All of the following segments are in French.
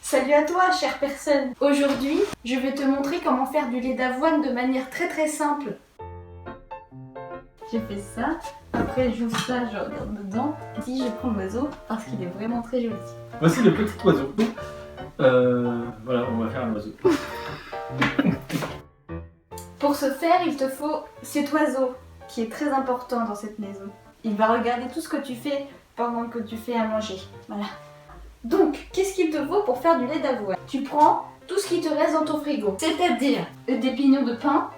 Salut à toi, chère personne. Aujourd'hui, je vais te montrer comment faire du lait d'avoine de manière très simple. J'ai fait ça, après j'ouvre ça, je regarde dedans. Ici, je prends l'oiseau parce qu'il est vraiment très joli. Voici le petit oiseau. Voilà, on va faire un oiseau. Pour ce faire, il te faut cet oiseau qui est très important dans cette maison. Il va regarder tout ce que tu fais pendant que tu fais à manger. Voilà. Donc, qu'est-ce qu'il te faut pour faire du lait d'avoine? Tu prends tout ce qui te reste dans ton frigo, c'est-à-dire des pignons de pain,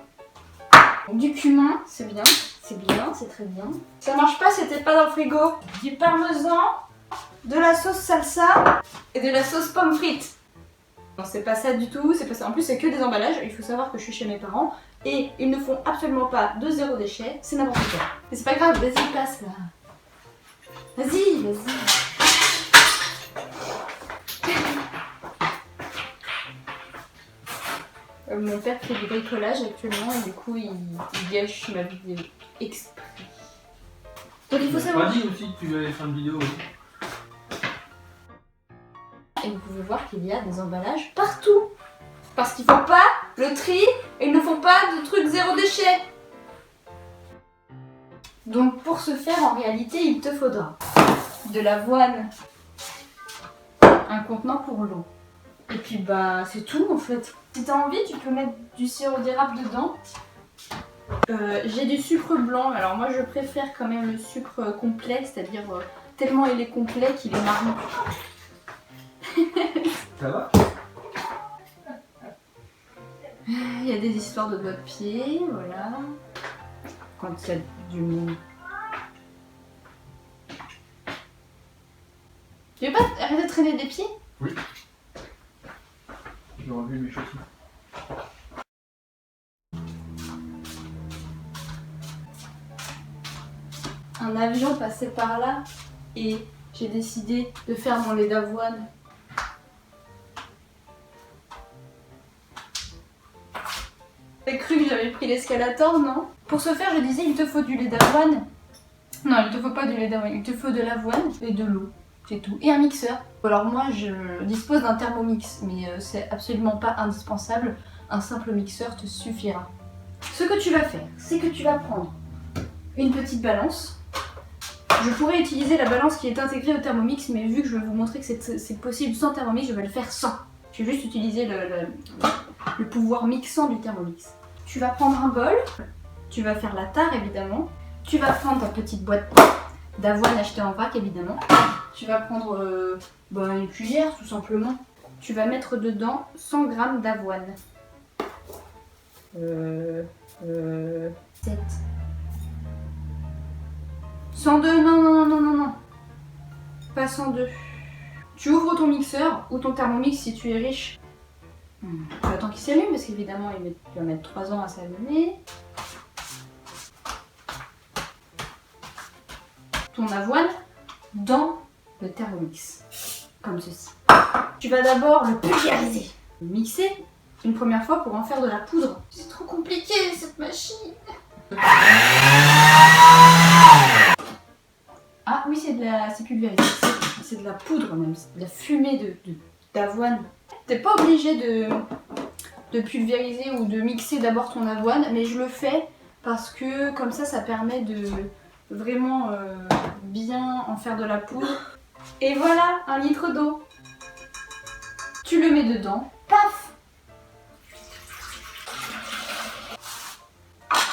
du cumin, c'est bien, c'est très bien. Ça marche pas, c'était pas dans le frigo. Du parmesan, de la sauce salsa et de la sauce pomme frite. Non, c'est pas ça du tout, c'est pas ça. En plus, c'est que des emballages. Il faut savoir que je suis chez mes parents et ils ne font absolument pas de zéro déchet. C'est n'importe quoi. Mais c'est pas grave, vas-y, passe là. Vas-y. Mon père fait du bricolage actuellement et du coup, il gâche ma vidéo exprès. Donc il faut savoir. Tu m'as dit aussi que tu allais faire une vidéo aussi. Et vous pouvez voir qu'il y a des emballages partout. Parce qu'ils font pas le tri et ils ne font pas de trucs zéro déchet. Donc pour ce faire, en réalité, il te faudra de l'avoine, un contenant pour l'eau. Et puis bah c'est tout en fait. Si t'as envie, tu peux mettre du sirop d'érable dedans. J'ai du sucre blanc. Alors moi je préfère quand même le sucre complet, c'est-à-dire tellement il est complet qu'il est marron. Ça va? Il y a des histoires de doigts de pied, voilà. Quand il y a du monde. Tu veux pas arrêter de traîner des pieds? Oui. Je vais enlever mes chaussures. Un avion passait par là et j'ai décidé de faire mon lait d'avoine. T'as cru que j'avais pris l'escalator, non? Pour ce faire, je disais, il te faut du lait d'avoine. Non, il te faut pas du lait d'avoine, il te faut de l'avoine et de l'eau. C'est tout. Et un mixeur. Alors moi, je dispose d'un Thermomix, mais c'est absolument pas indispensable. Un simple mixeur te suffira. Ce que tu vas faire, c'est que tu vas prendre une petite balance. Je pourrais utiliser la balance qui est intégrée au Thermomix, mais vu que je vais vous montrer que c'est possible sans Thermomix, je vais le faire sans. Je vais juste utiliser le pouvoir mixant du Thermomix. Tu vas prendre un bol, tu vas faire la tare évidemment, tu vas prendre ta petite boîte d'avoine achetée en vrac évidemment, tu vas prendre une cuillère tout simplement, tu vas mettre dedans 100 g d'avoine. 7. 102, non. Pas 102. Tu ouvres ton mixeur ou ton Thermomix si tu es riche. Tu attends qu'il s'allume parce qu'évidemment il va mettre 3 ans à s'allumer. Ton avoine dans le Thermomix. Comme ceci. Tu vas d'abord le pulvériser. Le mixer une première fois pour en faire de la poudre. C'est trop compliqué cette machine. Ah oui, c'est pulvérisé. C'est de la poudre même, c'est de la fumée d'avoine. T'es pas obligé de pulvériser ou de mixer d'abord ton avoine, mais je le fais parce que comme ça permet de vraiment bien en faire de la poudre. Et voilà, 1 litre d'eau. Tu le mets dedans, paf!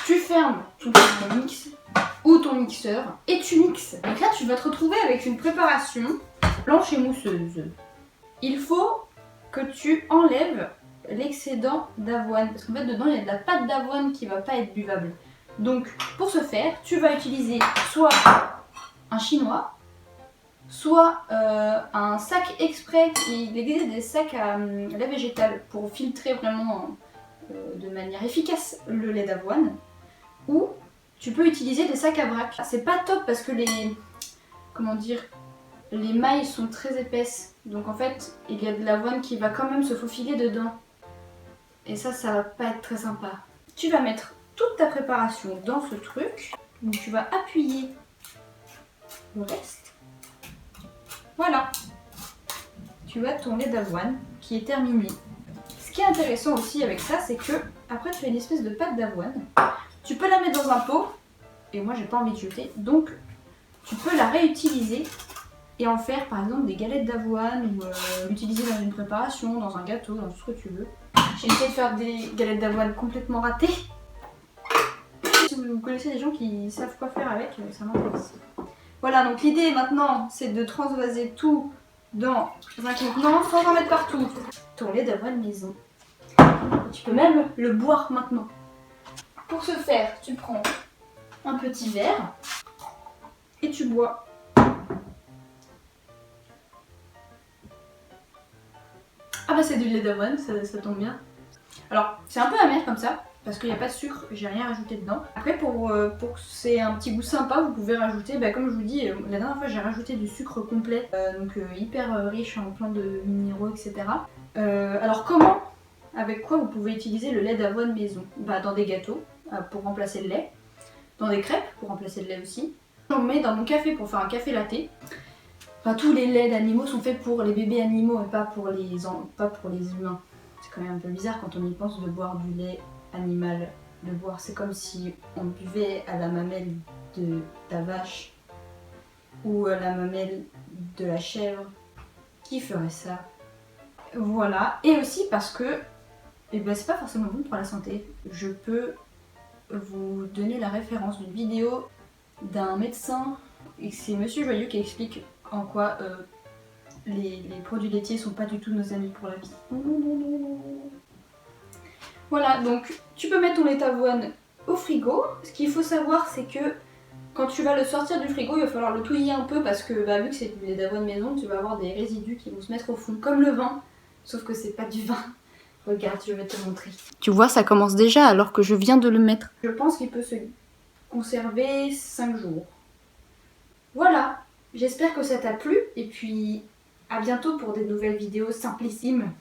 Tu fermes ton mix ou ton mixeur et tu mixes. Donc là, tu vas te retrouver avec une préparation blanche et mousseuse. Il faut que tu enlèves l'excédent d'avoine parce qu'en fait dedans il y a de la pâte d'avoine qui va pas être buvable. Donc pour ce faire, tu vas utiliser soit un chinois, soit un sac exprès. Il existe des sacs à lait végétal pour filtrer vraiment de manière efficace le lait d'avoine, ou tu peux utiliser des sacs à vrac. C'est pas top parce que les mailles sont très épaisses. Donc en fait, il y a de l'avoine qui va quand même se faufiler dedans. Et ça va pas être très sympa. Tu vas mettre toute ta préparation dans ce truc. Donc tu vas appuyer le reste. Voilà. Tu tu as ton lait d'avoine qui est terminé. Ce qui est intéressant aussi avec ça, c'est que après tu as une espèce de pâte d'avoine. Tu peux la mettre dans un pot, et moi j'ai pas envie de jeter, donc tu peux la réutiliser et en faire par exemple des galettes d'avoine ou l'utiliser dans une préparation, dans un gâteau, dans tout ce que tu veux. J'ai essayé de faire des galettes d'avoine complètement ratées. Si vous connaissez des gens qui savent quoi faire avec, ça m'intéresse. Voilà, donc l'idée maintenant c'est de transvaser tout dans un contenant sans en mettre partout. Ton lait d'avoine maison. Tu peux même le boire maintenant. Pour ce faire, tu prends un petit verre et tu bois. Ah bah c'est du lait d'avoine, ça tombe bien. Alors c'est un peu amer comme ça, parce qu'il n'y a pas de sucre, j'ai rien rajouté dedans. Après pour que c'est un petit goût sympa, vous pouvez rajouter, bah, comme je vous dis, la dernière fois j'ai rajouté du sucre complet, donc hyper riche en plein de minéraux, etc. Alors comment, avec quoi vous pouvez utiliser le lait d'avoine maison? Bah dans des gâteaux, pour remplacer le lait, dans des crêpes, pour remplacer le lait aussi. J'en mets dans mon café pour faire un café latte. Enfin, tous les laits d'animaux sont faits pour les bébés animaux et pas pour les humains. C'est quand même un peu bizarre quand on y pense de boire du lait animal. De boire, c'est comme si on buvait à la mamelle de ta vache ou à la mamelle de la chèvre. Qui ferait ça? Voilà. Et aussi parce que c'est pas forcément bon pour la santé. Je peux vous donner la référence d'une vidéo d'un médecin, et c'est Monsieur Joyeux qui explique en quoi les produits laitiers sont pas du tout nos amis pour la vie. Voilà, donc tu peux mettre ton lait d'avoine au frigo. Ce qu'il faut savoir, c'est que quand tu vas le sortir du frigo, il va falloir le touiller un peu parce que vu que c'est du lait d'avoine maison, tu vas avoir des résidus qui vont se mettre au fond, comme le vin, sauf que c'est pas du vin. Regarde, je vais te montrer. Tu vois, ça commence déjà alors que je viens de le mettre. Je pense qu'il peut se conserver 5 jours. Voilà, j'espère que ça t'a plu et puis à bientôt pour des nouvelles vidéos simplissimes.